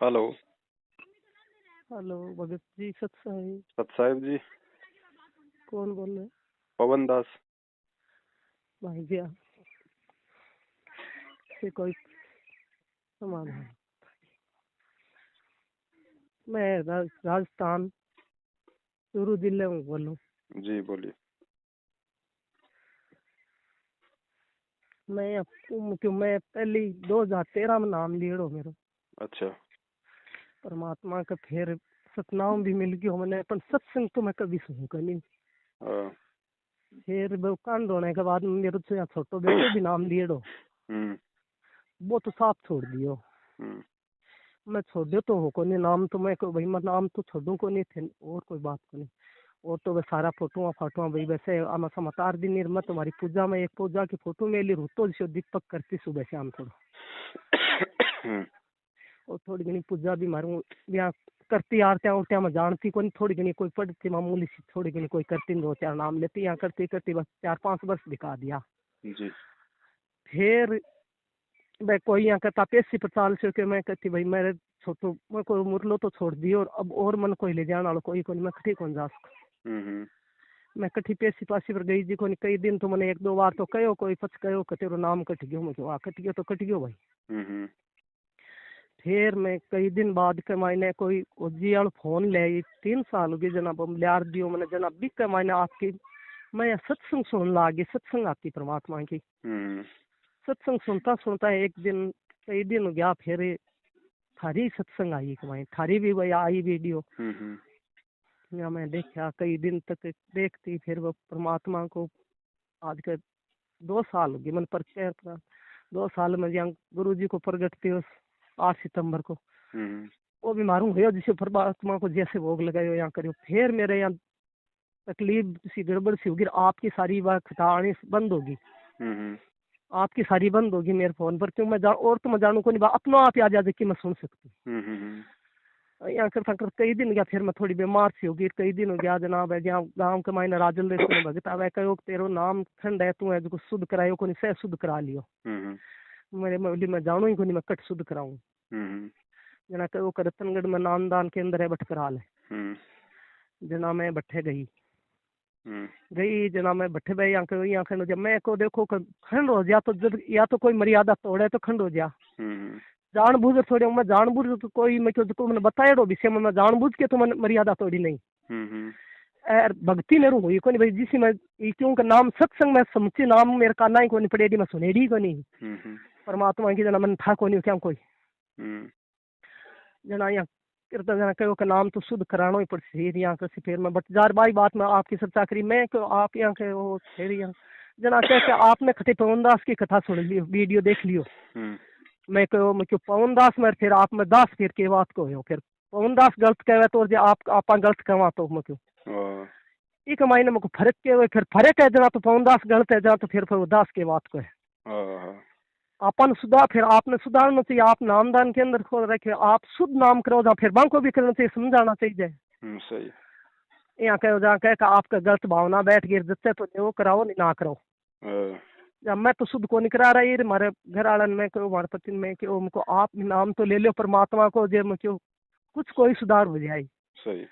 Hello. Hello Bhagat ji, सत साहिब। सत साहिब जी। कौन बोल रहे हैं? पवन दास। भाई जी से कोई समाधान? मैं राजस्थान चूरू जिले में बोलूँ। जी बोलिए। मैं पहले 2013 में नाम लियो मेरो। अच्छा। परमात्मा का फिर सतनाम भी मिल गयो मैंने, पर सत्संग तो मैं कभी सुनू का नहीं। हाँ। फिर वो कांड होने के बाद मेरे से यहाँ छोटो बेटो भी नाम लियो, हम्म। वो तो साफ छोड़ दियो। हम्म। मैं छोड़ दियो तो हो को नहीं नाम, तो मैं भाई मैं नाम तो छोड़ू को नहीं थे, और कोई बात को नहीं। और तो बस सारा फोटो फाटो भाई वैसे आमा समाचार दिन मैं तुम्हारी पूजा में एक पूजा की फोटो में ली रूतो जो दीपक करती सुबह शाम थोड़ा। और थोड़ी घनी पूजा भी मारू यहाँ करती आरत्या उठ्या मैं जानती कोई थोड़ी घनी कोई पढ़ती मामूली सी थोड़ी घनी कोई करती 2-4 नाम लेती यहाँ करती करती बस 4-5 वर्ष दिखा दिया। जी। फिर मैं कोई यहाँ कहता 85 से के मैं कहती भाई मेरे छोटो मैं कोई मुरलो तो छोड़ दियो, और मन कोई ले जाने वाला कोई मैं कठी कौन जा सकूं। हम्म। मैं कठी पेसी पासी पर गई जी कोनी कई दिन तो मैंने 1-2 बार तो कहो कोई पछ कहो कि तेरो नाम कट गयो। मुझे आ कट गयो तो कट गयो भाई। हम्म। फिर मैं कई दिन बाद के मायने कोई ओजी वाल फोन ले 3 साल हो गए जनाब हम लियार दियो मैंने जनाब भी के मायने आपकी मैं सत्संग सुन लागी सत्संग आती परमात्मा की। सत्संग सुनता सुनता एक दिन कई दिन हो गया फिर थारी सत्संग आई के मायने थारी भी वही आई वीडियो। या मैं देखा कई दिन तक देखती फिर वो परमात्मा को आज के 2 साल हो गए मन पर 2 साल में यहाँ गुरु जी को प्रगट थे उस 8 सितंबर को। वो भी मारूं गयो जिसे परमात्मा को जैसे भोग लगायो यहाँ करियो। फिर मेरे यहाँ तकलीफ सी गड़बड़ सी होगी, आपकी सारी बात आनी बंद होगी। आपकी सारी बंद होगी मेरे फोन पर क्यों मैं और तो मैं जानू को नहीं अपना आप आ जा कि मैं सुन सकती। यहाँ कर कई दिन गया फिर मैं थोड़ी बीमार सी होगी कई दिन हो गया जनाब है जहाँ गाँव के मायने राजल देश में भगत आवे कहो तेरो नाम खंड है तू है जो शुद्ध करायो को नहीं सह शुद्ध करा लियो। मेरे मैं जानू ही को नहीं मैं कट शुद्ध कराऊं। जना कहो रतनगढ़ में नामदान के अंदर है बट करा ले। जना मैं बट्ठे गई जना मैं बट्ठे भाई यहाँ खंड जब मैं को देखो खंड हो जा तो जब या तो कोई मर्यादा तोड़े तो खंड हो जा जानबूझ थोड़ी मैं जानबूझ तो कोई मैं क्यों मैंने बताया विषय में मैं जानबूझ के तो मैंने मर्यादा तोड़ी नहीं। एर भक्ति मेरू हुई को नहीं भाई जिसी मैं क्यों का नाम सत्संग में समुची नाम मेरे काना ही को नहीं पड़ेगी मैं सुनेड़ी को नहीं। परमात्मा की जना मन था को नहीं क्या कोई जना यहाँ कीर्तन जना कहो का नाम तो शुद्ध कराना ही पड़े यहाँ से फिर मैं बट जार बाई बात में आपकी चर्चा करी मैं क्यों आप यहाँ के वो फिर यहाँ जना कह के आपने खटे पवन दास की कथा सुन लियो वीडियो देख लियो। मैं क्यों पवन दास में फिर आप में दास फिर के बात को हो फिर पवन दास गलत कहे तो जो आप गलत कहवा तो मैं क्यों एक मायने में फर्क के हुए फिर फर्क है जना तो पवन दास गलत है जना तो फिर दास के बात को है अपन सुधार फिर आपने सुधारना चाहिए। आप नामदान के अंदर खोल रखे आप शुद्ध नाम करो जहाँ फिर बांको भी करना चाहिए समझाना चाहिए। सही। यहाँ कहो जहाँ कह आपका गलत भावना बैठ गई जैसे तो वो कराओ नहीं ना करो। जब मैं तो शुद्ध को नहीं करा रही हमारे घर आलन में क्यों हमारे पति में क्यों उनको आप नाम तो ले लो परमात्मा को जे में क्यों कुछ कोई सुधार हो जाए। सही।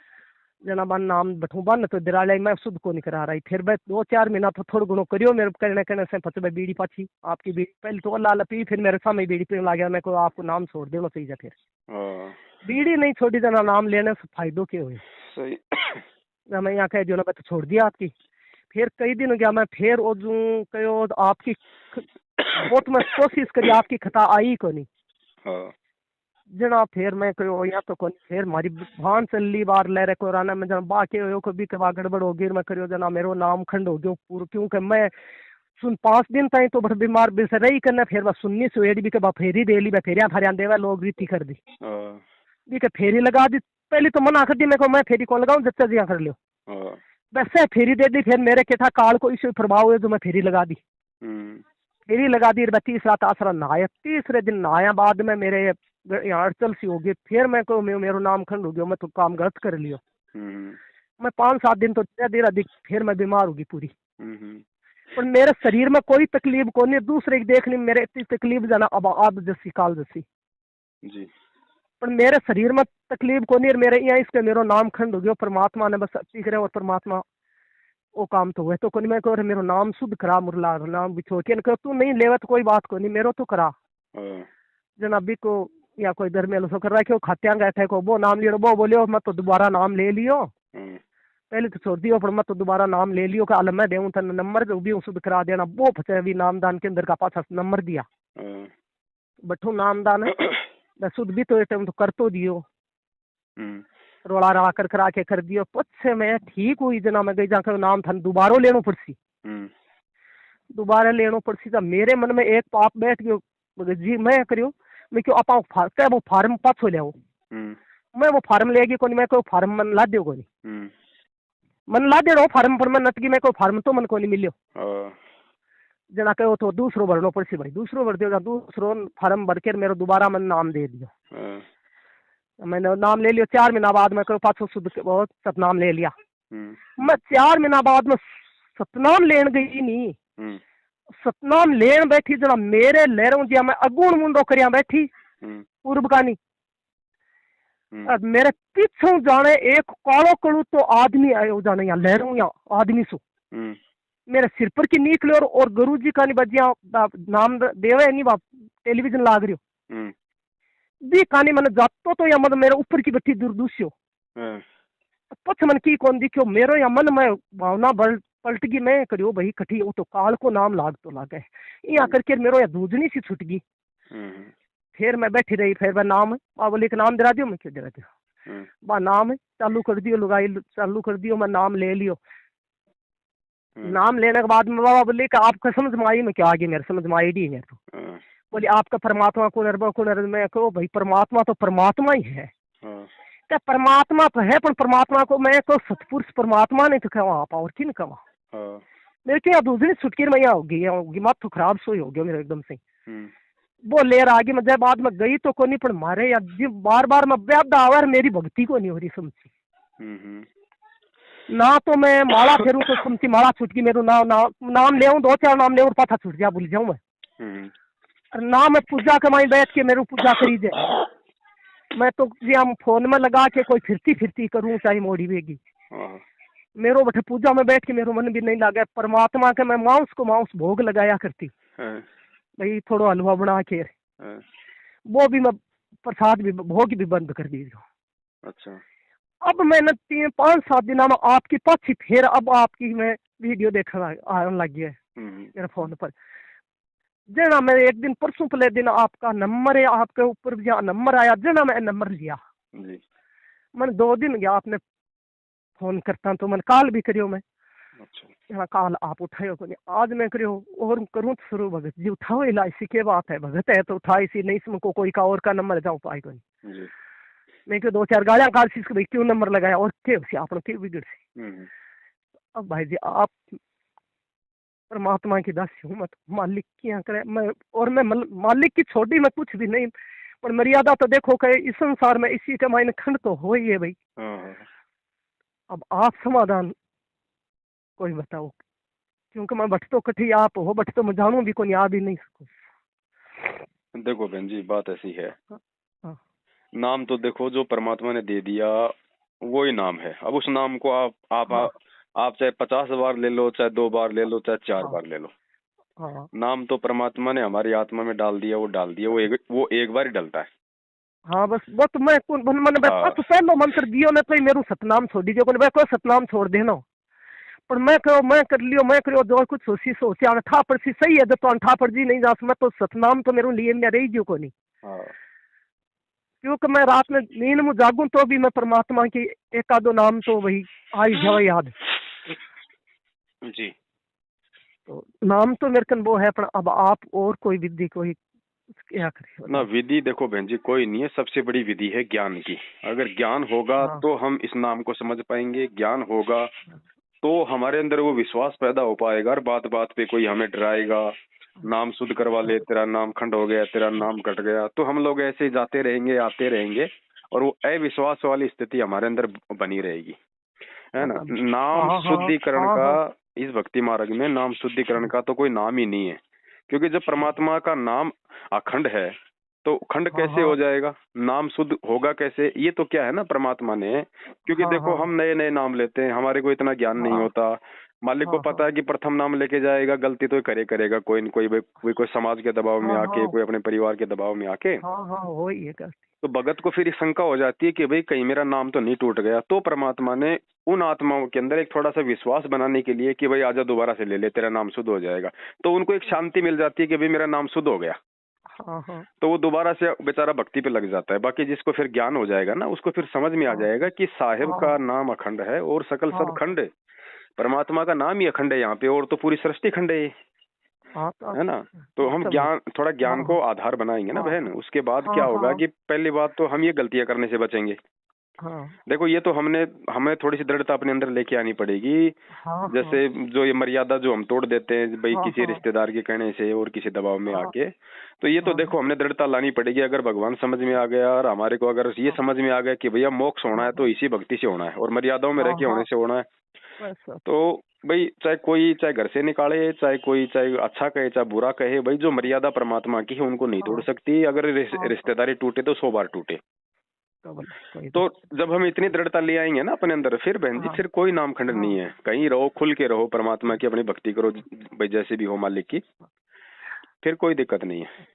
जना बन नाम बैठू बन तो दिराले मैं शुद्ध को नहीं करा रही फिर मैं 2-4 महीना तो थोड़ा गुणो करियो मेरे कहने से फंस बीड़ी पाछी आपकी बीड़ी पहले तो लाल पी फिर मेरे सामने बीड़ी पीने लग गया मैं को आपको नाम छोड़ देना चाहिए। फिर बीड़ी नहीं छोड़ी जना नाम लेने से फायदो क्या हुए। सही। मैं यहाँ कह जो ना मैं तो छोड़ दिया आपकी। फिर कई दिन हो गया मैं फिर ओजू कहो आपकी बहुत मैं कोशिश करी आपकी खता आई को नहीं। जना फिर मैं कहो या तो फिर मारी भान चली बार ले रहे कोराना में जना बाकी हो कभी कभी गड़बड़ हो गई मैं करियो जना मेरो नाम खंड हो गयो पूरा क्योंकि मैं सुन 5 दिन तक तो बड़ बीमार बिस रही करना फिर बस सुननी सुएड़ी भी के बा फेरी दे ली बा फेरिया थारिया देवा लोग रीति कर दी भी के फेरी लगा दी पहले तो मना कर दी मैं को मैं फेरी को लगाऊं जच्चा जिया कर लियो वैसे फेरी दे दी फिर मेरे के था काल को इसे प्रभाव हुए जो मैं फेरी लगा दी। फेरी लगा दी 30 रात आसरा नहाया 3रे दिन नहाया बाद में मेरे यहाँ अड़चल सी होगी फिर मैं को मेरो नाम खंड हो गया मैं तो काम गलत कर लियो। मैं 5-7 दिन तो धीरे धीरे फिर मैं बीमार होगी पूरी। पर मेरे शरीर में कोई तकलीफ को नहीं दूसरे की देखने मेरे इतनी तकलीफ जाना अब जैसी काल जैसी जी पर मेरे शरीर में तकलीफ को नहीं, मेरे यहाँ इसके मेरो नाम खंड हो गयो, परमात्मा ने बस अच्छी करे और परमात्मा वो काम तो हुए तो कोनी। मैं कह मेरो नाम शुद्ध करा, मुरला नाम बिछो के कह तू नहीं लेवा तो कोई बात को नहीं, मेरो तो करा जनाबी को या कोई दरमेल सो कर रहा खात्या गए थे को वो नाम लियो, वो बोलियो मैं तो दोबारा नाम ले लियो, पहले तो छोड़ दियो पर मैं तो दोबारा नाम ले लियो कि मैं देऊं तन नंबर जो भी शुद्ध करा देना। वो फसे भी नामदान के अंदर का पाछा नंबर दिया बठू नामदान है शुद्ध भी तो टाइम तो कर तो दियो, रोड़ा रड़ा कर करा के कर दियो। पछे मैं ठीक हुई जना मैं गई जाकर नाम था दोबारा लेनो पड़सी, दोबारा लेनो पड़सी। तो मेरे मन में एक पाप बैठ गयो जी मैं करियो मैं क्यों आप वो फार्म पाछो ले मैं वो फार्म लेगी कोनी, मैं कोई फार्म मन ला दियो कोनी, मन ला दे फार्म पर मैं नटकी मैं कोई फार्म तो मन को नहीं मिलियो जना कहो तो दूसरो भरनो पड़सी भाई, दूसरो भर दियो, दूसरो फार्म भर के मेरे दोबारा मन नाम दे दियो। मैंने नाम ले लियो, 4 महीना बाद मैं कहो पाछो शुद्ध सतनाम ले लिया। मैं 4 महीना बाद में सतनाम लेन गई नहीं, सतनाम लेन बैठी जना मेरे लहरों जिया मैं अगुण मुंडो करिया बैठी पूर्व का नहीं, मेरे पीछे जाने एक कालो कड़ू तो आदमी आयो जाने या लहरों या आदमी सो मेरे सिर पर की निकले और गुरु जी का नहीं बजिया नाम देवे नहीं बाप टेलीविजन लाग रही दी कहानी मैंने जातो तो या मन मेरे ऊपर की बैठी दुर्दूष्यो पछ मन की कौन दिखो मेरो या मन में भावना पलट गई। मैं करियो भाई कठी वो तो काल को नाम लाग तो लागे यहाँ करके मेरो या दूजनी सी छुट गई। फिर मैं बैठी रही, फिर मैं नाम बोले के नाम दिला दियो, मैं क्यों दिला दियो बा नाम है चालू कर दियो, लुगाई चालू कर दियो, मैं नाम ले लियो। नाम लेने के बाद में बाबा बोले कि आपका समझ में आई, मैं क्या आगे मेरे समझ में आई डी मेरे को बोले आपका परमात्मा को नरबा को नर, मैं कहो भाई परमात्मा तो परमात्मा ही है क्या परमात्मा तो है पर परमात्मा को मैं को सतपुरुष परमात्मा ने तो कहा आप और की नहीं कहा मेरे क्या दूसरी छुटकी में होगी मत तो खराब सोई हो गया मेरे एकदम से वो लेर आगे मैं जब बाद में गई तो को नहीं पर मारे या बार बार मैं व्याप्त आवर मेरी भक्ति को नहीं हो रही समझी ना तो मैं माला फेरू तो समझी माला छूट गई मेरे नाम ले 2-4 नाम ले और पाथा छूट गया भूल जाऊं मैं ना मैं पूजा कमाई बैठ के मेरे पूजा करी जाए मैं तो जी हम फोन में लगा के कोई फिरती करूं चाहे मोड़ी वेगी मेरो बठे पूजा में बैठ के मेरो मन भी नहीं लगा परमात्मा के मैं मांस को मांस भोग लगाया करती भाई थोड़ा हलवा बना के वो भी मैं प्रसाद भी भोग भी बंद कर दी। अच्छा अब मैंने 3-5-7 दिन में आपकी पाछी फिर अब आपकी मैं वीडियो देखने आने लगी है मेरे फोन पर जना मैं एक दिन परसों पहले दिन आपका नंबर है आपके ऊपर जहाँ नंबर आया जना मैं नंबर लिया मैंने 2 दिन गया आपने फोन करता तो मैंने कॉल भी करियो मैं अच्छा कॉल आप उठायो को नहीं आज मैं करियो और करूँ तो शुरू भगत जी उठाओ इला इसी के बात है भगत है तो उठा इसी नहीं इसमें कोई का और का नंबर जाऊँ पाएगा नहीं मैं क्यों 2-4 गालियां काल सी भाई क्यों नंबर लगाया और क्या आपने क्यों बिगड़ सी अब भाई जी आप परमात्मा की दासी हूँ मत मालिक की यहाँ करे मैं और मैं मालिक की छोटी मैं कुछ भी नहीं पर मर्यादा तो देखो कि इस संसार में इसी के मायने खंड तो हो ही है भाई। अब आप समाधान कोई बताओ क्योंकि मैं बट तो कठी आप हो बट तो मैं जानू भी कोई आ भी नहीं सकूं। देखो बहन जी बात ऐसी है नाम तो देखो जो परमात्मा ने दे दिया वो ही नाम है। अब उस नाम को आप चाहे 50 बार ले लो चाहे 2 बार ले लो चाहे 4 बार ले लो नाम तो परमात्मा ने हमारी आत्मा में डाल दिया वो एक बार ही डलता है। हाँ बस वो तो मैं तो पहलो मंत्र दियो ने तो मेरू सतनाम छोड़ दीजिए कोई सतनाम छोड़ देना पर मैं कर लियो जो कुछ सोची अंठा पर सही है तो अंठा पर जी नहीं जा मैं तो सतनाम तो मेरे लिए में रही दियो को नहीं क्योंकि मैं रात में नींद में जागूं तो भी मैं परमात्मा की एक आधो नाम तो वही आई जाओ याद जी तो नाम तो मेरे कन वो है पर अब आप और कोई विधि कोई क्या करे ना विधि देखो बहन जी कोई नहीं है सबसे बड़ी विधि है ज्ञान की। अगर ज्ञान होगा तो हम इस नाम को समझ पाएंगे ज्ञान होगा तो हमारे अंदर वो विश्वास पैदा हो पाएगा और बात बात पे कोई हमें डराएगा नाम शुद्ध करवा ले तेरा नाम खंड हो गया तेरा नाम कट गया तो हम लोग ऐसे जाते रहेंगे आते रहेंगे और वो अविश्वास वाली स्थिति हमारे अंदर बनी रहेगी है ना। नाम शुद्धिकरण का इस भक्ति मार्ग में नाम शुद्धिकरण का तो कोई नाम ही नहीं है क्योंकि जब परमात्मा का नाम अखंड है तो खंड हाँ कैसे हाँ हो जाएगा, नाम शुद्ध होगा कैसे? ये तो क्या है ना परमात्मा ने, क्योंकि हाँ देखो हाँ हम नए नए नाम लेते हैं, हमारे को इतना ज्ञान नहीं हाँ होता। मालिक को हाँ पता हाँ है कि प्रथम नाम लेके जाएगा, गलती तो करेगा, कोई न कोई, कोई समाज के दबाव में हाँ आके, हाँ कोई अपने परिवार के दबाव में आके। हाँ हाँ हो ही है तो भगत को फिर शंका हो जाती है कि भाई कहीं मेरा नाम तो नहीं टूट गया। तो परमात्मा ने उन आत्माओं के अंदर एक थोड़ा सा विश्वास बनाने के लिए कि भाई आजा दोबारा से ले ले, तेरा नाम शुद्ध हो जाएगा। तो उनको एक शांति मिल जाती है कि भाई मेरा नाम शुद्ध हो गया। हाँ हाँ तो वो दोबारा से बेचारा भक्ति पे लग जाता है। बाकी जिसको फिर ज्ञान हो जाएगा ना, उसको फिर समझ में आ हाँ जाएगा कि साहिब हाँ का नाम अखंड है और सकल सब हाँ खंड है। परमात्मा का नाम ही अखंड है यहाँ पे, और तो पूरी सृष्टि खंड है ये, हाँ तो आप है ना। तो हम समझ। ज्ञान, थोड़ा हाँ ज्ञान को आधार बनाएंगे ना हाँ बहन, उसके बाद क्या हाँ होगा हाँ कि पहली बात तो हम ये गलतियां करने से बचेंगे। हाँ देखो ये तो हमें थोड़ी सी दृढ़ता अपने अंदर लेके आनी पड़ेगी। हाँ हाँ जैसे जो ये मर्यादा जो हम तोड़ देते हैं भाई हाँ किसी हाँ रिश्तेदार के कहने से और किसी दबाव में हाँ आके, तो ये तो हाँ देखो हमने दृढ़ता लानी पड़ेगी। अगर भगवान समझ में आ गया और हमारे को अगर ये हाँ समझ में आ गया कि भैया मोक्ष होना है तो हाँ इसी भक्ति से होना है और मर्यादाओं में रह हाँ के होने हाँ से होना है। वैसा तो भाई चाहे कोई, चाहे घर से निकाले, चाहे कोई, चाहे अच्छा कहे चाहे बुरा कहे, भाई जो मर्यादा परमात्मा की है उनको नहीं तोड़ हाँ सकती। अगर हाँ हाँ रिश्तेदारी टूटे तो 100 बार टूटे। डबल कोई तो दिक्कत जब हम इतनी दृढ़ता ले आएंगे ना अपने अंदर, फिर बहन जी हाँ फिर कोई नामखंड नहीं हाँ है। कहीं रहो, खुल के रहो, परमात्मा की अपनी भक्ति करो, भाई जैसे भी हो मालिक की, फिर कोई दिक्कत नहीं है।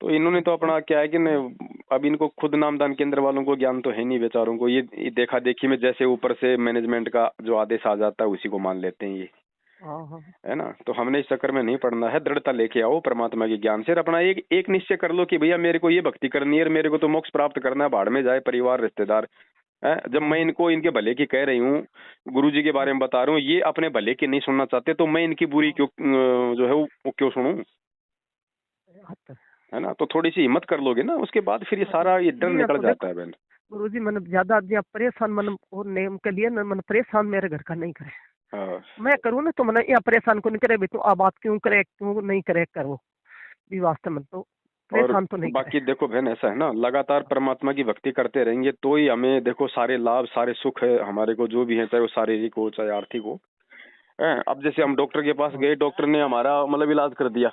तो इन्होंने तो अपना क्या है कि न, अब इनको खुद नामदान केंद्र वालों को ज्ञान तो है नहीं बेचारों को। ये देखा देखी में जैसे ऊपर से मैनेजमेंट का जो आदेश आ जाता है उसी को मान लेते हैं ये, हाँ हाँ है ना। तो हमने इस चक्कर में नहीं पड़ना है। दृढ़ता लेके आओ परमात्मा के ज्ञान से, और अपना एक एक निश्चय कर लो कि भैया मेरे को ये भक्ति करनी है, मेरे को तो मोक्ष प्राप्त करना है, भाड़ में जाए परिवार रिश्तेदार है। जब मैं हाँ इनको इनके भले की कह रही हूँ, गुरु जी के बारे में बता रहा हूँ, ये अपने भले की नहीं सुनना चाहते, तो मैं इनकी बुरी क्यों जो है वो क्यों सुनूं, अच्छा है ना। तो थोड़ी सी हिम्मत कर लोगे ना, उसके बाद फिर ये सारा ये डर जी निकल आपको जाता देखो है बहन। गुरु जी मैंने ज्यादा जी आप परेशान मन और नेम के लिए ना मन परेशान मेरे घर का नहीं करे। हाँ। मैं करूँ ना तो मैंने यहाँ परेशान को नहीं करे भी तू अब बात क्यों करे क्यों नहीं करे करो भी वास्तव में तो और परेशान तो नहीं करे। बाकी देखो बहन ऐसा है ना, लगातार परमात्मा की भक्ति करते रहेंगे तो ही हमें देखो सारे लाभ, सारे सुख है हमारे को जो भी है, चाहे वो शारीरिक हो चाहे आर्थिक हो। अब जैसे हम डॉक्टर के पास हाँ गए, डॉक्टर ने हमारा मतलब इलाज कर दिया,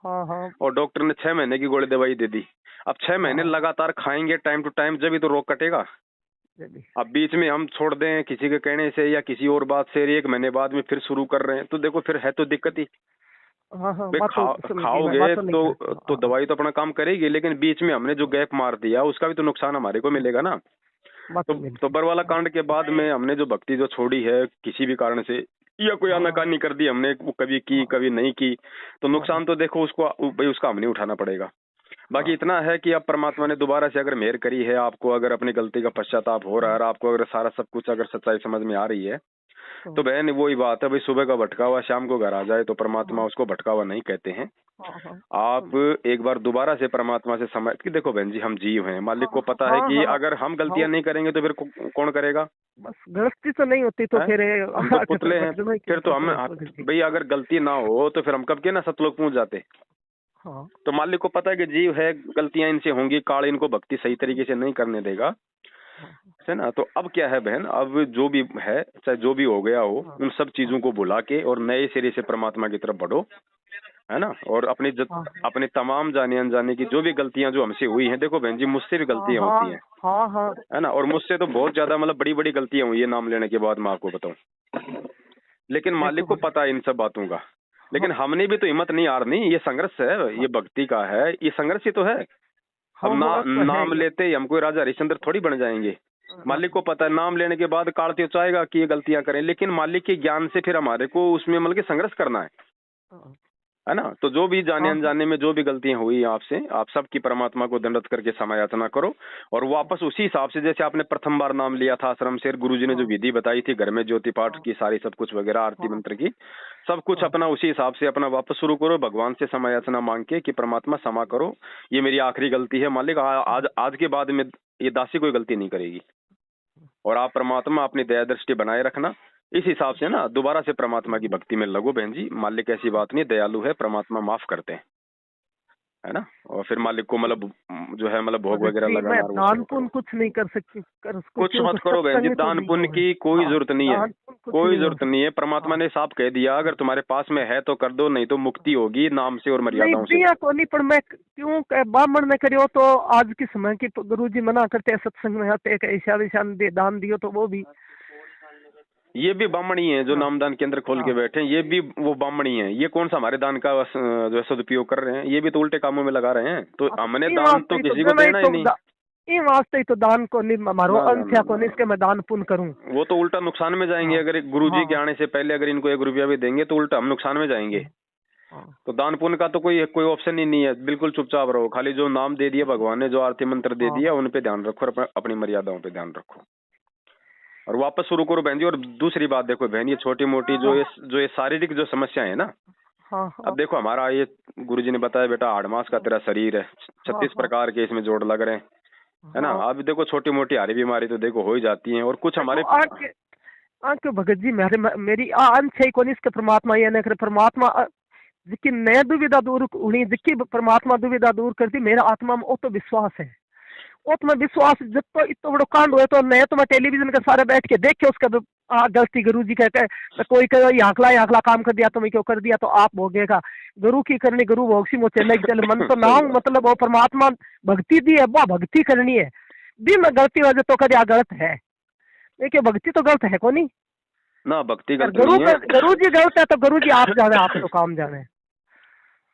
हाँ हाँ और डॉक्टर ने 6 महीने की गोली दवाई दे दी। अब 6 महीने हाँ लगातार खाएंगे टाइम टू टाइम, जब ही तो रोग कटेगा। जी अब बीच में हम छोड़ दें किसी के कहने से या किसी और बात से, 1 महीने बाद में फिर शुरू कर रहे हैं, तो देखो फिर है तो दिक्कत ही। हाँ हाँ भाई बात तो समझी मैं बात खाओगे तो नहीं करता तो हाँ दवाई तो अपना काम करेगी, लेकिन बीच में हमने जो गैप मार दिया उसका भी तो नुकसान हमारे को मिलेगा ना। बात तो तो मिलती बरवाला कांड के बाद में हमने जो भक्ति जो छोड़ी है किसी भी कारण से, या कोई हाँ आनाकानी कर दी हमने, वो कभी की हाँ कभी नहीं की, तो हाँ नुकसान तो देखो उसको भाई उसका हमने उठाना पड़ेगा। बाकी हाँ इतना है कि अब परमात्मा ने दोबारा से अगर मेहर करी है, आपको अगर अपनी गलती का पश्चाताप हो रहा है और आपको अगर सारा सब कुछ अगर सच्चाई समझ में आ रही है, तो बहन वही बात है भाई, सुबह का भटका हुआ शाम को घर आ जाए, तो परमात्मा हाँ उसको भटका हुआ नहीं कहते हैं। हाँ हाँ आप एक बार दोबारा से परमात्मा से समझ कि देखो बहन जी हम जीव हैं, मालिक को हाँ पता है हाँ कि हाँ अगर हम हाँ गलतियां नहीं करेंगे तो फिर कौन करेगा, बस गलती तो नहीं होती तो है? फिर हम तो आगे पुतले हैं, भटकना ही फिर क्यों तो तो हम फिर भाई अगर गलती ना हो तो फिर हम कब के ना सतलोक पहुंच जाते। हाँ तो मालिक को पता है कि जीव है, गलतियां इनसे होंगी, काल इनको भक्ति सही तरीके से नहीं करने देगा, हाँ है ना। तो अब क्या है बहन, अब जो भी है चाहे जो भी हो गया हो, हाँ उन सब चीजों को भुला के और नए सिरे से परमात्मा की तरफ बढ़ो, है ना। और हाँ अपने तमाम जाने अनजाने की जो भी गलतियां जो हमसे हुई हैं, देखो बहन जी मुझसे भी हाँ गलतियां होती हैं, हाँ हाँ है ना, और मुझसे तो बहुत ज्यादा मतलब बड़ी बड़ी गलतियां हुई है नाम लेने के बाद, मैं आपको बताऊं। लेकिन देखो मालिक को पता है इन सब बातों का। हाँ लेकिन हमने भी तो हिम्मत नहीं हारनी, ये संघर्ष है, ये भक्ति का है, ये संघर्ष ही तो है। अब हाँ हाँ तो है नाम ही लेते ही हम कोई राजा हरिश्चंद्र थोड़ी बन जाएंगे। हाँ मालिक को पता है नाम लेने के बाद काल तो चाहेगा कि ये गलतियां करें, लेकिन मालिक के ज्ञान से फिर हमारे को उसमें मतलब कि संघर्ष करना है ना। तो जो भी जाने हाँ अनजाने में जो भी गलतियां हुई आपसे, आप सबकी परमात्मा को दंडवत करके समायाचना करो, और वापस उसी हिसाब से जैसे आपने प्रथम बार नाम लिया था आश्रम से, गुरुजी ने जो हाँ विधि बताई थी घर में ज्योति पाठ की सारी सब कुछ वगैरह आरती हाँ मंत्र की, सब कुछ हाँ अपना उसी हिसाब से अपना वापस शुरू करो, भगवान से समायाचना मांग के कि परमात्मा क्षमा करो, ये मेरी आखिरी गलती है मालिक, आज के बाद में ये दासी कोई गलती नहीं करेगी। और आप परमात्मा अपनी दया दृष्टि बनाए रखना, इस हिसाब से ना दोबारा से परमात्मा की भक्ति में लगो बहन जी। मालिक ऐसी बात नहीं, दयालु है, परमात्मा माफ करते हैं, है ना। और फिर मालिक को मतलब जो है मतलब भोग और वगैरह जी मैं लगाना और वो दान सब पुण्य करो। कुछ नहीं कर सकती कुछ मत करो बहन जी, सत्संग तो दान जी पुण्य वो है की कोई हाँ जरूरत नहीं है। दान पुण्य कोई जरूरत नहीं है। परमात्मा ने साफ कह दिया, अगर तुम्हारे पास में है तो कर दो, नहीं तो मुक्ति होगी नाम से और मर्यादाओं से। नहीं को नहीं, पर मैं क्यों ब्राह्मण ने करियो तो आज के समय की गुरुजी मना करते हैं, सत्संग में आते हैं, ऐसा वैसा दान दियो तो वो भी, ये भी ब्राह्मण ही है जो नामदान केंद्र खोल के बैठे हैं, ये भी वो ब्राह्मण ही है। ये कौन सा हमारे दान का जो सदुपयोग कर रहे हैं, ये भी तो उल्टे कामों में लगा रहे हैं। तो हमने दान तो किसी को देना ही नहीं। ये वास्ते तो दान को नहीं मारो, अंत्या को नहीं, इसके मैं दान पुण्य करूं। वो तो उल्टा नुकसान में जाएंगे। अगर गुरुजी के आने से पहले अगर इनको 1 रुपया भी देंगे तो उल्टा हम नुकसान में जाएंगे। तो दान पुण्य का तो कोई ऑप्शन ही नहीं है। बिल्कुल चुपचाप रहो, खाली जो नाम दे दिया भगवान ने, जो आरती मंत्र दे दिया, उन पे ध्यान रखो और अपनी मर्यादाओं पे ध्यान रखो और वापस शुरू करो बहन जी। और दूसरी बात देखो बहन, ये छोटी मोटी जो ये शारीरिक जो समस्याएं है ना, अब देखो हमारा ये गुरुजी ने बताया बेटा 8 मास का तेरा शरीर है, 36 प्रकार के इसमें जोड़ लग रहे हैं, है ना। अब देखो छोटी मोटी हारी बीमारी तो देखो हो ही जाती है। और कुछ हमारे भगत जी मेरी अंश को इसके परमात्मा ये नहीं, परमात्मा जिसकी नया दुविधा दूर हुई, जिसकी परमात्मा दुविधा दूर करती, मेरा आत्मा में वो तो विश्वास है। वो तो मैं विश्वास जब तो इतना बड़ा कांड हुए तो नया तो मैं टेलीविजन के सारे बैठ के देख के उसका गलती गुरु जी कहते कोई आंकला काम कर दिया तो मैं क्यों कर दिया, तो आप भोगेगा। गुरु की करनी गुरु भोगसी मुझे लग चल मन तो ना हूं, मतलब वो परमात्मा भक्ति दी है, वो भक्ति करनी है भी। मैं गलती वजह तो कर गलत है, देखिए भक्ति तो गलत है को नहीं ना, भक्ति गलत नहीं है। गुरु जी गलत है तो गुरु जी आप जाने, आप तो काम जाने।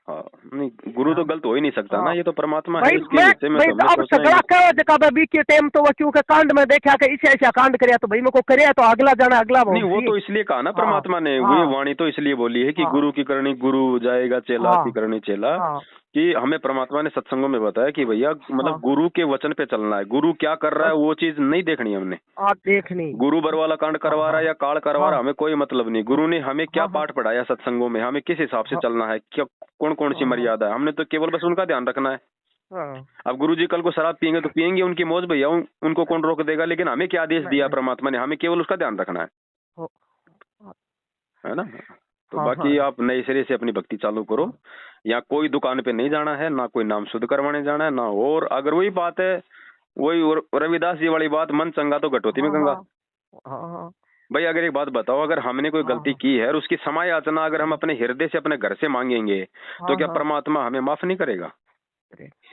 नहीं, गुरु तो गलत हो ही नहीं सकता ना, ये तो परमात्मा है। अब झगड़ा कर बीच के टाइम तो वो क्योंकि कांड में देखा कि ऐसा कांड करे तो भाई मेरे को करे तो अगला जाना अगला नहीं, वो तो इसलिए कहा ना परमात्मा ने, वो वाणी तो इसलिए बोली है कि गुरु की करनी गुरु जाएगा, चेला की करनी चेला। कि हमें परमात्मा ने सत्संगों में बताया कि भैया मतलब गुरु के वचन पे चलना है। गुरु क्या कर रहा है वो चीज नहीं देखनी हमने, देखनी। गुरु बरवाला कांड करवा रहा है या काल करवा रहा है, हमें कोई मतलब नहीं। गुरु ने हमें क्या पाठ पढ़ाया सत्संगों में, हमें किस हिसाब से चलना है, क्या कौन कौन सी मर्यादा है, हमने तो केवल बस उनका ध्यान रखना है। अब गुरु जी कल को शराब पियेंगे तो पियेंगे, उनकी मौज भैया, उनको कौन रोक देगा। लेकिन हमें क्या आदेश दिया परमात्मा ने, हमें केवल उसका ध्यान रखना है ना। तो बाकी आप नए सिरे से अपनी भक्ति चालू करो। यहाँ कोई दुकान पे नहीं जाना है, ना कोई नाम शुद्ध करवाने जाना है ना। और अगर वही बात है, वही रविदास जी वाली बात, मन चंगा तो घटोती में गंगा। भाई अगर एक बात बताओ, अगर हमने कोई गलती की है और उसकी क्षमा याचना अगर हम अपने हृदय से अपने घर से मांगेंगे तो क्या परमात्मा हमें माफ नहीं करेगा?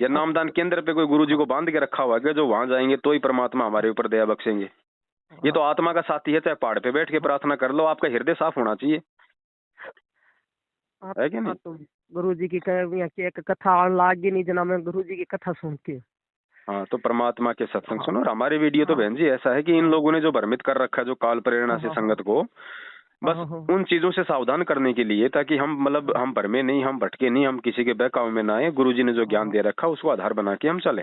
या नामदान केंद्र पे कोई गुरु जी को बांध के रखा हुआ है जो वहां जाएंगे तो ही परमात्मा हमारे ऊपर दया बख्शेंगे? ये तो आत्मा का साथी है, चाहे पहाड़ पे बैठ के प्रार्थना कर लो, आपका हृदय साफ होना चाहिए, है कि नहीं? तो गुरु जी की एक कथा लागी नहीं जना, मैं गुरु जी की कथा सुन के। हाँ, तो परमात्मा के सत्संग सुनो। और हमारी वीडियो तो बहन जी ऐसा है कि इन लोगों ने जो भ्रमित कर रखा है जो काल प्रेरणा से संगत को, बस उन चीजों से सावधान करने के लिए, ताकि हम मतलब हम भ्रमे नहीं, हम भटके नहीं, हम किसी के बहकावे में ना आए। गुरु जी ने जो ज्ञान दे रखा उसको आधार बना के हम चले,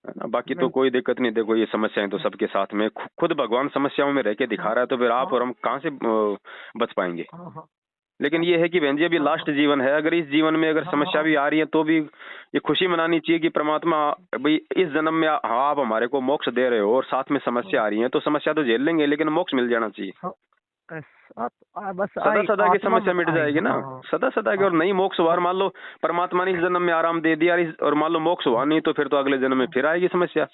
है ना। बाकी तो कोई दिक्कत नहीं। देखो ये समस्याएं तो सबके साथ में, खुद भगवान समस्याओं में रह के दिखा रहा है, तो फिर आप और हम कहाँ से बच पाएंगे? लेकिन ये है कि बहन जी अभी लास्ट जीवन है, अगर इस जीवन में अगर समस्या भी आ रही है तो भी ये खुशी मनानी चाहिए कि परमात्मा भाई इस जन्म में आप हमारे को मोक्ष दे रहे हो और साथ में समस्या आ रही है, तो समस्या तो झेल लेंगे लेकिन मोक्ष मिल जाना चाहिए। सदा सदा की समस्या मिट जाएगी ना, सदा सदा की। और नहीं मोक्ष हुआ, मान लो परमात्मा ने इस जन्म में आराम दे दिया और मान लो मोक्ष हुआ नहीं, तो फिर तो अगले जन्म में फिर आएगी समस्या।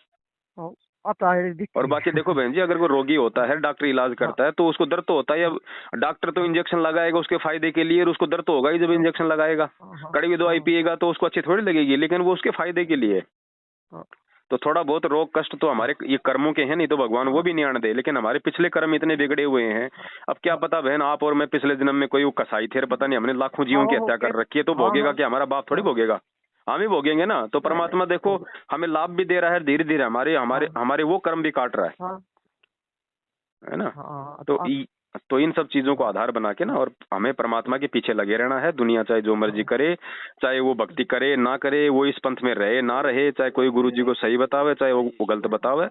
और बाकी देखो बहन जी, अगर कोई रोगी होता है, डॉक्टर इलाज करता है तो उसको दर्द तो होता है। अब डॉक्टर तो इंजेक्शन लगाएगा उसके फायदे के लिए, और उसको दर्द तो होगा ही जब इंजेक्शन लगाएगा। कड़वी दवाई पिएगा तो उसको अच्छी थोड़ी लगेगी, लेकिन वो उसके फायदे के लिए। तो थोड़ा बहुत रोग कष्ट तो हमारे ये कर्मों के हैं, नहीं तो भगवान वो भी नहीं आने दे। लेकिन हमारे पिछले कर्म इतने बिगड़े हुए हैं, अब क्या पता बहन आप और मैं पिछले जन्म में कोई वो कसाई थे, पता नहीं हमने लाखों जीवों की हत्या कर रखी है, तो भोगेगा कि हमारा बाप थोड़ी भोगेगा, हम ही भोगेंगे ना। तो परमात्मा देखो हमें लाभ भी दे रहा है, धीरे धीरे हमारे वो कर्म भी काट रहा है ना। तो इन सब चीजों को आधार बना के ना, और हमें परमात्मा के पीछे लगे रहना है। दुनिया चाहे जो मर्जी करे, चाहे वो भक्ति करे ना करे, वो इस पंथ में रहे ना रहे, चाहे कोई गुरु जी को सही बतावे चाहे वो गलत बतावे,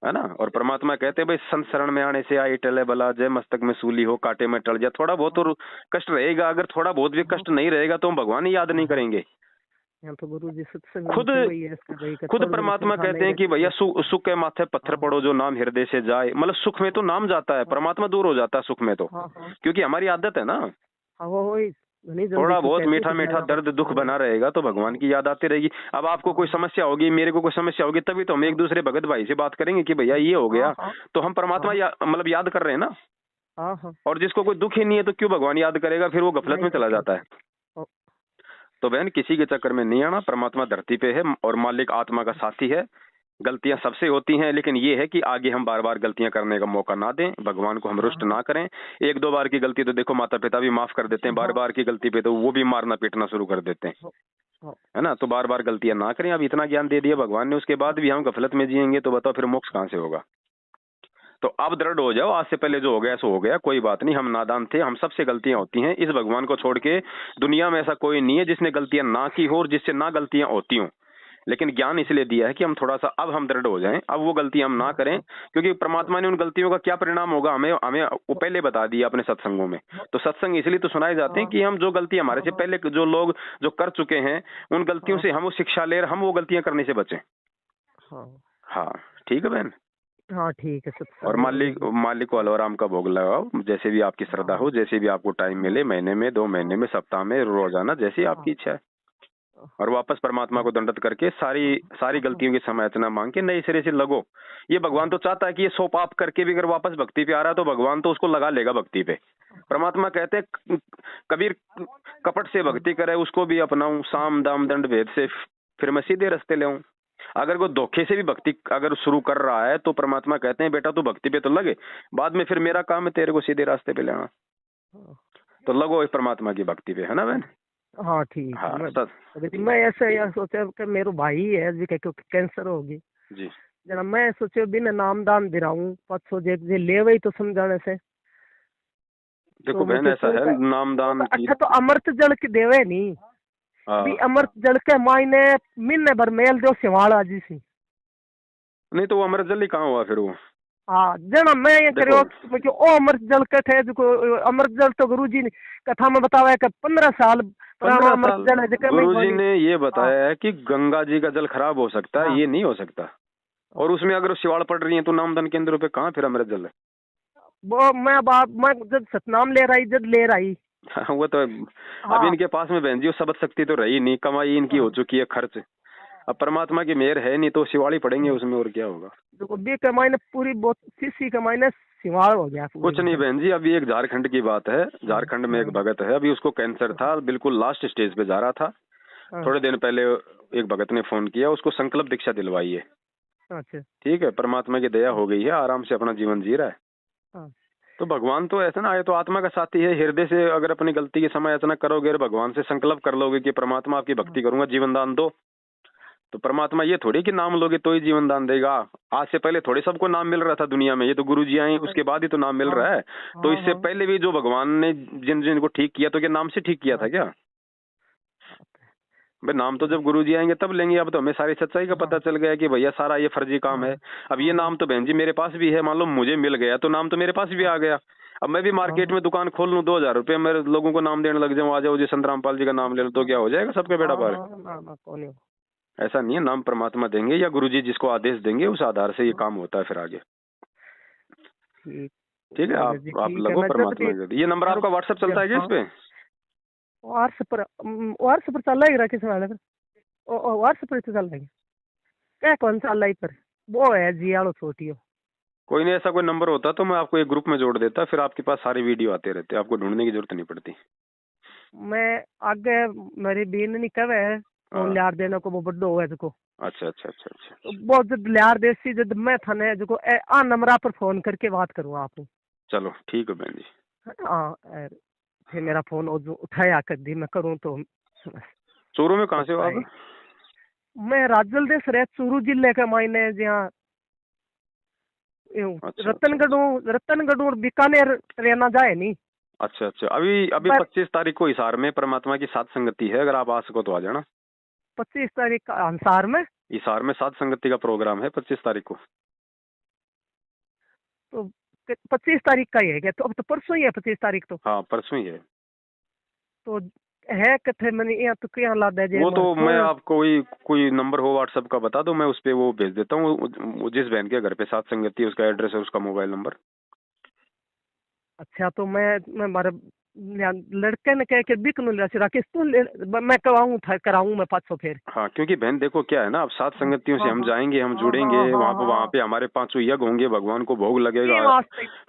है ना। और परमात्मा कहते हैं भाई संत शरण में आने से आई टले बला, जय मस्तक में सूली हो कांटे में टल जा। थोड़ा बहुत तो कष्ट रहेगा, अगर थोड़ा बहुत भी कष्ट नहीं रहेगा तो हम भगवान ही याद नहीं करेंगे। तो गुरु जी खुद परमात्मा कहते हैं कि भैया सुख के माथे पत्थर पड़ो जो नाम हृदय से जाए। मतलब सुख में तो नाम जाता है, परमात्मा दूर हो जाता है सुख में तो, क्योंकि हमारी आदत है ना। घनी जल्दी थोड़ा तो बहुत कैसे मीठा मीठा गुजारा। दर्द दुख बना रहेगा तो भगवान की याद आती रहेगी। अब आपको कोई समस्या होगी, मेरे को कोई समस्या होगी, तभी तो हम एक दूसरे भगत भाई से बात करेंगे कि भैया ये हो हाँ गया, हाँ तो हम परमात्मा हाँ मतलब याद कर रहे हैं ना। हाँ हाँ। और जिसको कोई दुख ही नहीं है तो क्यों भगवान याद करेगा, फिर वो गफलत नहीं में चला करते। जाता है। ओ, तो बहन किसी के चक्कर में नहीं आना, परमात्मा धरती पे है और मालिक आत्मा का साथी है। गलतियां सबसे होती हैं, लेकिन ये है कि आगे हम बार बार गलतियां करने का मौका ना दें, भगवान को हम हाँ रुष्ट हाँ ना करें। एक दो बार की गलती तो देखो माता पिता भी माफ कर देते हैं, बार हाँ बार की गलती पे तो वो भी मारना पीटना शुरू कर देते हैं, हाँ हाँ है ना। तो बार बार गलतियां ना करें। अब इतना ज्ञान दे दिया भगवान ने, उसके बाद भी हम गफलत में जिएंगे तो बताओ फिर मोक्ष कहाँ से होगा। तो अब दृढ़ हो जाओ, आज से पहले जो हो गया सो हो गया, कोई बात नहीं, हम नादान थे, हम सबसे गलतियां होती हैं। इस भगवान को छोड़ के दुनिया में ऐसा कोई नहीं है जिसने गलतियां ना की हो और जिससे ना गलतियां होती हों। लेकिन ज्ञान इसलिए दिया है कि हम थोड़ा सा अब हम दृढ़ हो जाएं, अब वो गलती हम ना करें, क्योंकि परमात्मा ने उन गलतियों का क्या परिणाम होगा हमें हमें वो पहले बता दिया अपने सत्संगों में। तो सत्संग इसलिए तो सुनाए जाते हैं हाँ कि हम जो गलती हमारे से पहले जो लोग जो कर चुके हैं उन गलतियों हाँ से हम वो शिक्षा ले, हम वो गलतियां करने से बचें। हाँ हाँ ठीक है बहन। हाँ ठीक है और सत्संग मालिक होगी। मालिक को अलाराम का भोग लगाओ, जैसे भी आपकी श्रद्धा हाँ हो, जैसे भी आपको टाइम मिले, महीने में, 2 महीने में, सप्ताह में, रोजाना, जैसी आपकी इच्छा है। और वापस परमात्मा को दंडवत करके सारी सारी गलतियों की क्षमायाचना मांग के नए सिरे से लगो। ये भगवान तो चाहता है कि ये सो पाप करके भी अगर वापस भक्ति पे आ रहा है तो भगवान तो उसको लगा लेगा भक्ति पे। परमात्मा कहते हैं कबीर कपट से भक्ति करे उसको भी अपनाऊं, साम दाम दंड भेद से फिर मैं सीधे रास्ते ले आऊं। अगर कोई धोखे से भी भक्ति अगर शुरू कर रहा है तो परमात्मा कहते हैं बेटा तू भक्ति पे तो लगे, बाद में फिर मेरा काम है तेरे को सीधे रास्ते पे ले आना। तो लगो इस परमात्मा की भक्ति पे, है ना बहन। हाँ ठीक है। हाँ मैं ऐसे यार सोचा कि मेरे भाई है अभी क्योंकि कैंसर होगी जी। जना, मैं सोचे बिना नामदान दे रहा हूँ पछो जे लेवे ही तो समझाने से। देखो तो बहन मुझे ऐसा है नामदान की। अच्छा तो अमृत जल के देवे नहीं भी, हाँ अमृत जल के मायने महीने भर मेल दो सिवाड़ा जी सी। नहीं तो वो अमृत जल ही कहाँ हुआ फिर वो। हाँ जना मैं ये देखो करो मुझे ओ अमृत जल के थे जो अमृत जल तो गुरु जी ने कथा में बतावा है कि 15 साल पुराना 15 अमृत साल जल है जिसका मैं गुरुजी बोली। ने ये हाँ बताया है कि गंगा जी का जल खराब हो सकता है, हाँ ये नहीं हो सकता। और उसमें अगर शिवाड़ पड़ रही है तो नामदान केंद्रों पे कहाँ फिर अमृत जल है। वो मैं जब सतनाम ले रही जब ले रही। हाँ, वो तो अब हाँ इनके पास में बहन जी वो सबद शक्ति तो रही नहीं, कमाई इनकी हो हाँ चुकी है खर्च। अब परमात्मा की मेहर है नहीं तो शिवाड़ी पड़ेंगे उसमें, और क्या होगा। देखो बी के मायने पूरी बहुत किसी के मायने सिवाड़ हो गया पूरी। कुछ नहीं बहन जी, अभी एक झारखंड की बात है, झारखंड में एक भगत है, अभी उसको कैंसर था, बिल्कुल लास्ट स्टेज पे जा रहा था। थोड़े दिन पहले एक भगत ने फोन किया, उसको संकल्प दीक्षा दिलवाई है। अच्छा ठीक है, परमात्मा की दया हो गई है, आराम से अपना जीवन जी रहा है। हाँ तो भगवान तो ऐसा ना, ये तो आत्मा का साथी है। हृदय से अगर अपनी गलती की समायाचना करोगे और भगवान से संकल्प कर लोगे कि परमात्मा आपकी भक्ति करूंगा, जीवन दान दो, तो परमात्मा ये थोड़ी कि नाम लोगे तो ही जीवन दान देगा। आज से पहले थोड़ी सबको नाम मिल रहा था दुनिया में, ये तो गुरु जी आए उसके बाद ही तो नाम मिल रहा है। तो इससे पहले भी जो भगवान ने जिन जिन को ठीक किया तो क्या नाम से ठीक किया था क्या। भाई नाम तो जब गुरु जी आएंगे तब लेंगे। अब तो हमें सारी सच्चाई का पता चल गया कि भैया सारा ये फर्जी काम है। अब ये नाम तो बहन जी मेरे पास भी है, मान लो मुझे मिल गया तो नाम तो मेरे पास भी आ गया। अब मैं भी मार्केट में दुकान खोल लूं, 2000 रुपये मेरे लोगों को नाम देने लग जाऊं, आ जाओ जी संत रामपाल जी का नाम ले लो, तो क्या हो जाएगा सबके बेड़ा पार। ऐसा नहीं है, नाम परमात्मा देंगे या गुरु जी जिसको आदेश देंगे उस आधार से ये काम होता है फिर आगे। ठीक है, आप लगो परमात्मा के। ये नंबर आपका व्हाट्सएप चलता है क्या इस पे। व्हाट्सएप पर चल रहा है किस वाले पर व्हाट्सएप पर चल रहा है क्या कौन सा लाई पर वो है जी आलो छोटी हो। कोई नहीं, ऐसा कोई नंबर होता तो मैं आपको एक ग्रुप में जोड़ देता, फिर आपके पास सारी वीडियो आते रहते, आपको ढूंढने की जरूरत नहीं पड़ती। मैं आगे मेरी बीन नहीं कवे फोन लियार देने को वो बड्डो हुआ को। अच्छा अच्छा अच्छा अच्छा तो वो जब लियार देसी जब मैं थाने जो आ नंबरा पर फोन करके बात करूँ आप। चलो ठीक है बहन जी। हाँ फिर मेरा फोन उठाया कर दी मैं करूँ तो। चूरू में कहाँ से हो आप। मैं राजल देश रह चूरू जिले के मायने जहाँ रतनगढ़ और बीकानेर ट्रेन जाए नहीं। अच्छा अच्छा, अभी अभी 25 तारीख को हिसार में परमात्मा की सात संगति है, अगर आप आ सको तो आ जाना। 25 तारीख का हिसार में। हिसार में सात संगति का प्रोग्राम है 25 तारीख को। तो 25 तारीख का ही है क्या। तो अब तो परसों ही है 25 तारीख तो। हाँ परसों ही है। तो है कथे मैंने यहाँ तो क्या ला दे वो तो मैं आपको कोई नंबर हो व्हाट्सएप का बता दो, मैं उस पे वो भेज देता हूँ, जिस बहन के घर पे सात संगति है उसका एड्रेस है, उसका मोबाइल नंबर। अच्छा तो मैं लड़के ने कह के बिक नु राकेश तू मैं कराऊं था कराऊं मैं 500 फिर। हाँ, क्योंकि बहन देखो क्या है ना, अब सात संगतियों से हम जाएंगे, हम जुड़ेंगे, वहाँ पे हमारे 500 यज्ञ होंगे, भगवान को भोग लगेगा,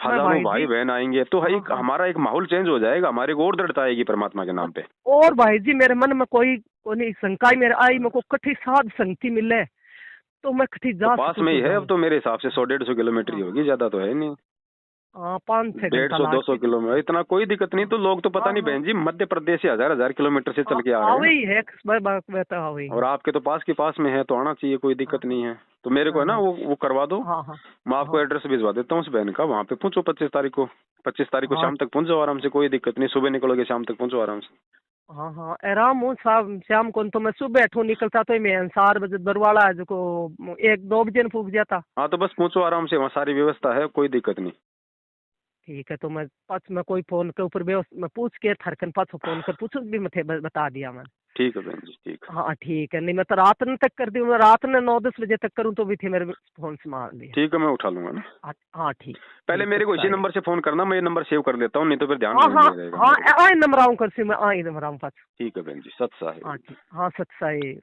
हजारों भाई बहन आएंगे, तो हमारा एक माहौल चेंज हो जाएगा, हमारे को और दृढ़ता आएगी परमात्मा के नाम पे। और भाई जी मेरे मन में कोई शंका मेरे आई, मेरे को कठी साध संगति मिले तो मैं कठी जा, पास में ही है अब तो मेरे हिसाब से 100-150 किलोमीटर ही होगी, ज्यादा तो है नहीं। 150-200 किलोमीटर, इतना कोई दिक्कत नहीं। तो लोग तो पता नहीं बहन जी मध्य प्रदेश से हजार किलोमीटर से चल के आ रहे हैं, और आपके तो पास के पास में है तो आना चाहिए, कोई दिक्कत नहीं है। तो मेरे को है ना वो करवा दो, मैं आपको एड्रेस भिजवा देता हूँ उस बहन का, वहाँ पे पहुँचो 25 तारीख को शाम तक पहुँचो आराम से, कोई दिक्कत नहीं। सुबह निकलोगे शाम तक पहुँचो आराम से। हाँ आराम हूँ साहब, शाम को तो मैं सुबह बैठू निकलता तो मैं 4 बजे बरवाला है जो 1-2 बजे पूछ जाता। हाँ तो बस पहुँचो आराम से, वहाँ सारी व्यवस्था है, कोई दिक्कत नहीं। ठीक है, तो मैं कोई फोन के ऊपर मैं पूछ के थरकन पास फोन कर पूछ भी मैं बता दिया मैं। ठीक है बहन जी, ठीक है। हाँ ठीक है, नहीं मैं तो रात ने तक कर दी, मैं रात ने 9-10 बजे तक करूँ तो भी थे मेरे फोन से मार लिया। ठीक है, मैं उठा लूंगा ना। हाँ ठीक। पहले मेरे को इसी नंबर से फोन करना, मैं ये नंबर सेव कर लेता हूँ, नहीं तो फिर ध्यान नहीं रहेगा। हाँ नंबर आऊँ कर सी मैं नंबर आऊँ पास। ठीक है बहन जी, सत साहिब। हाँ ठीक, हाँ सत साहिब।